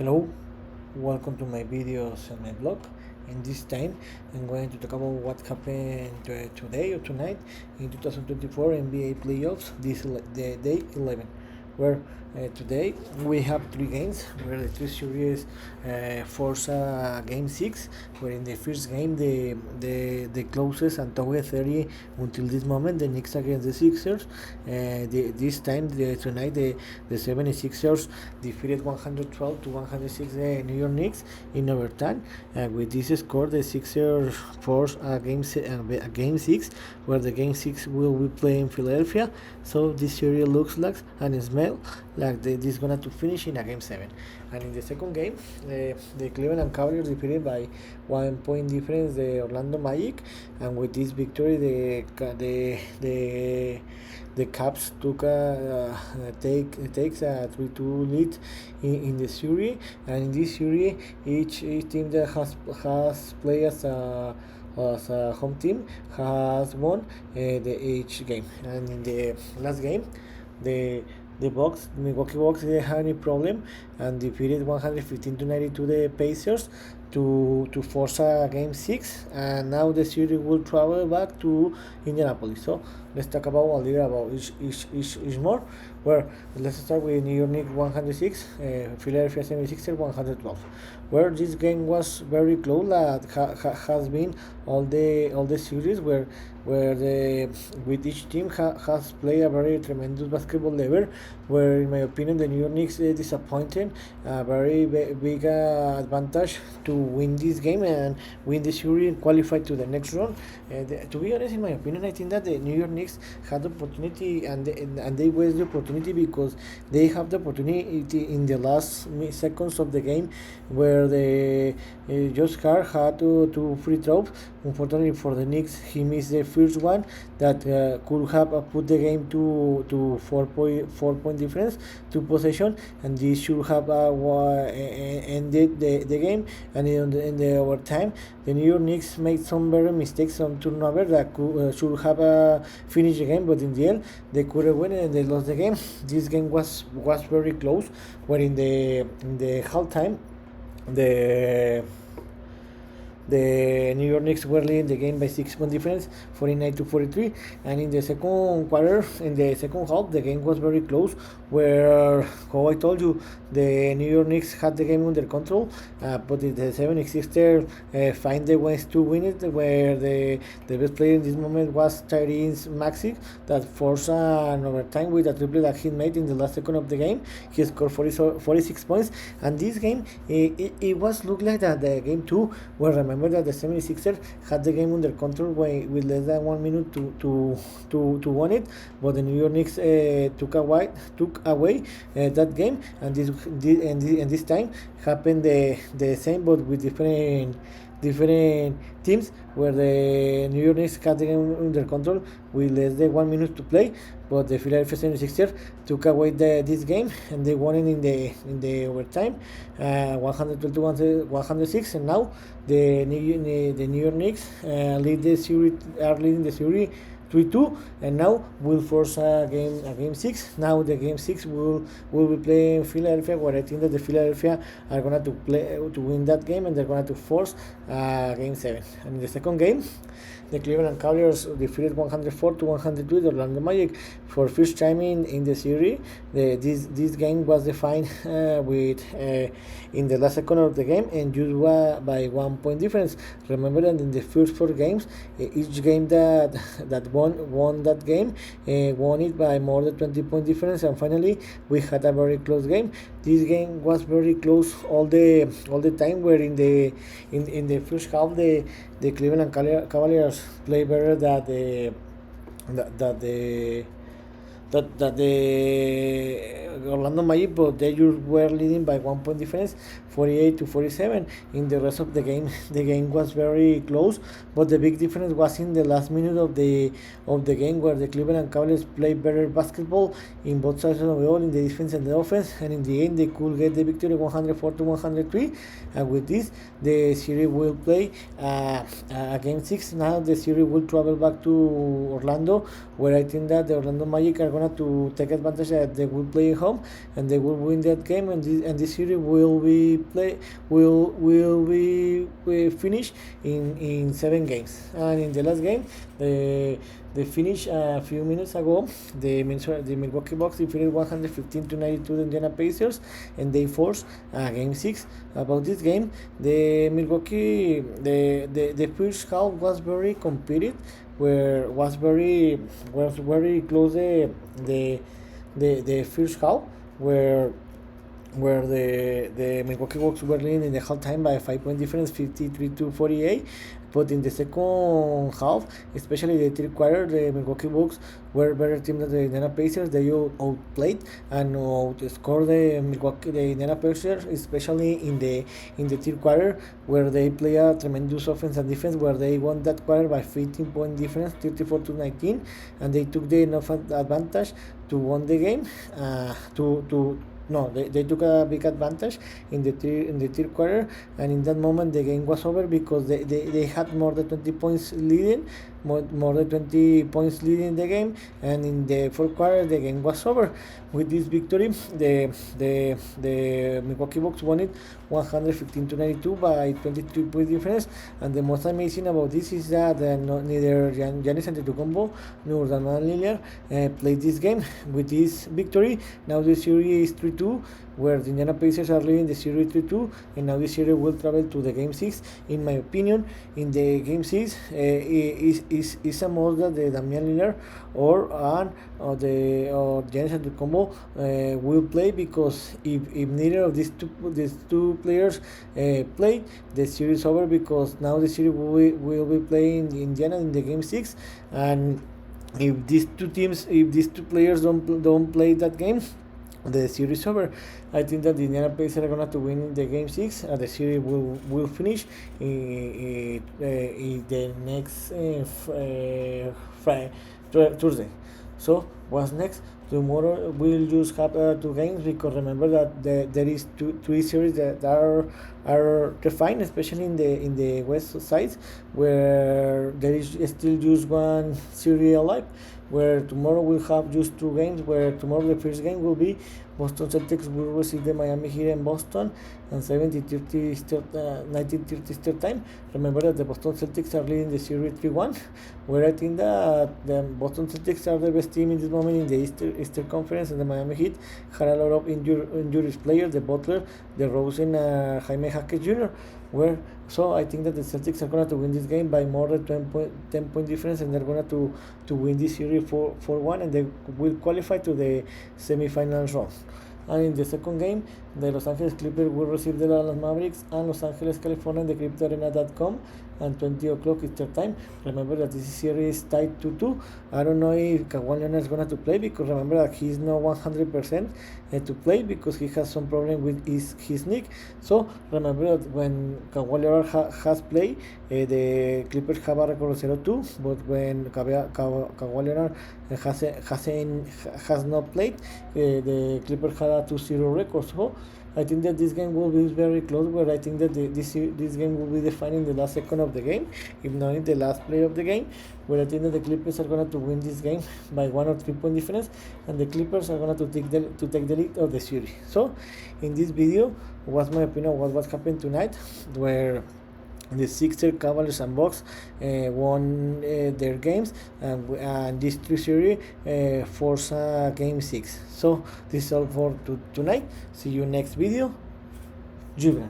Hello, welcome to my videos and my blog. In this time, I'm going to talk about what happened today or tonight in 2024 NBA playoffs. The day 11, where today we have three games. Where the two series force game 6, where in the first game the closest and top 30 until this moment the Knicks against the Sixers. This time tonight the 76ers defeated 112 to 106 the New York Knicks in overtime. With this score, the Sixers force a game 6, where the game 6 will be played in Philadelphia. So this series looks like and smells like this is gonna to finish in a game 7. And in the second game, the Cleveland Cavaliers defeated by 1 point difference the Orlando Magic, and with this victory, the Caps takes a 3-2 lead in the series. And in this series, each team that has played as a home team has won each game. And in the last game, the Milwaukee Bucks didn't have any problem and defeated 115 to 92 the Pacers to force a game 6, and now the series will travel back to Indianapolis. So let's talk about a little about each more. Where let's start with New York Knicks 106, Philadelphia 76ers 112. Where this game was very close, has been all the series where with each team has played a very tremendous basketball level. Where in my opinion the New York Knicks disappointed a very big advantage to win this game and win the series and qualify to the next round. To be honest, in my opinion, I think that the New York Knicks had the opportunity and they wasted the opportunity because they have the opportunity in the last seconds of the game where the Josh Hart had to free throws. Unfortunately for the Knicks, he missed the first one that could have put the game to 4 point difference, 2 possession, and this should have ended the game. And in the overtime, the New York Knicks made some very mistakes, some turnover that should have finished the game, but in the end they couldn't win and they lost the game. This game was very close, where in the halftime the New York Knicks were leading the game by 6 point difference, 49 to 43. And in the second quarter, in the second half, the game was very close. Where, how I told you, the New York Knicks had the game under control, but the 76ers find the ways to win it. Where the best player in this moment was Tyrese Maxey, that forced an overtime with a triple that he made in the last second of the game. He scored 46 points, and this game it was looked like that the game 2. Where remember that the 76ers had the game under control with less than 1 minute to win it, but the New York Knicks took away that game, and this time happened the same but with different teams, where the New York Knicks had the game under control with less than 1 minute to play, but the Philadelphia 76ers took away this game and they won it in the overtime, 112 to 106. And now the New York Knicks are leading the series 3-2, and now will force a game 6. Now the game 6 will be playing Philadelphia, where I think that the Philadelphia are gonna to play to win that game, and they're gonna to force game 7. And in the second game, the Cleveland Cavaliers defeated 104 to 102 the Orlando Magic for first time in the series. This game was defined in the last second of the game and used by 1 point difference. Remember that in the first 4 games, each game that won that game won it by more than 20 point difference, and finally we had a very close game. This game was very close all the time, where in the first half the Cleveland Cavaliers play better than the Orlando Magic, but they were leading by 1 point difference, 48 to 47. In the rest of the game was very close, but the big difference was in the last minute of the game, where the Cleveland Cavaliers played better basketball in both sides of the ball, in the defense and the offense, and in the end they could get the victory 104 to 103. And with this, the series will play a game 6. Now the series will travel back to Orlando, where I think that the Orlando Magic are going gonna to take advantage that they will play at home and they will win that game, and this series will be finished in 7 games. And in the last game, they finished a few minutes ago. The Milwaukee Bucks defeated 115-92 the Indiana Pacers, and they forced Game 6. About this game, the Milwaukee, the first half was very competitive, where was very close the first half, where the Milwaukee Bucks were leading in the halftime by a 5-point difference, 53-48. But in the second half, especially the third quarter, the Milwaukee Bucks were better team than the Indiana Pacers. They outplayed and outscored the Indiana Pacers, especially in the third quarter, where they play a tremendous offense and defense, where they won that quarter by 15-point difference, 34-19, and they took the enough advantage to win the game. They took a big advantage in the third quarter, and in that moment the game was over because they had more than 20 points leading, more than 20 points leading the game, and in the fourth quarter the game was over. With this victory, the Milwaukee Bucks won it 115-92 by 23 point difference. And the most amazing about this is that neither Giannis Antetokounmpo nor Damian Lillard played this game. With this victory, now the series is 3-2, where the Indiana Pacers are leading the series 3-2, and now the series will travel to the Game 6. In my opinion, in the Game 6 is a must that the Damian Lillard or Giannis Antetokounmpo will play, because if neither of these two players play, the series over, because now the series will be playing Indiana in the Game 6, and if these two players don't play that game, the series over. I think that the Indiana Pacers are going to win the Game 6, and the series will finish in the next Thursday. So what's next? Tomorrow we'll just have 2 games, because remember that there is three series that are defined, especially in the west side, where there is still just one series alive, where tomorrow we'll have just 2 games, where tomorrow the first game will be Boston Celtics will receive the Miami Heat in Boston, and 19:30 Eastern time. Remember that the Boston Celtics are leading the series 3-1, where I think that the Boston Celtics are the best team in this moment in the Eastern Conference, and the Miami Heat had a lot of injuries players, the Butler, the Rosen, Jaime Jaquez Jr., so I think that the Celtics are going to win this game by more than 10 point difference, and they're going to win this series 4-1, and they will qualify to the semifinals round. And in the second game, the Los Angeles Clippers will receive the Dallas Mavericks and Los Angeles, California, the CryptoArena.com, and 20 o'clock Eastern time. Remember that this series is tied 2-2. I don't know if Kawhi Leonard is going to play, because remember that he's not 100% to play, because he has some problem with his knee. So remember that when Kawhi Leonard has played, the Clippers have a record 0-2, but when Kawhi Leonard has not played, the Clippers had a 2-0 record. So I think that this game will be very close, where I think that this game will be defined in the last second of the game, if not in the last play of the game, where I think that the Clippers are going to win this game by 1 or 3 point difference, and the Clippers are going to take the lead of the series. So in this video, what's my opinion what was happened tonight, where the Sixers, Cavaliers, and Bucks won their games, and this 3 series force Game 6. So this is all for tonight. See you next video. Gibran.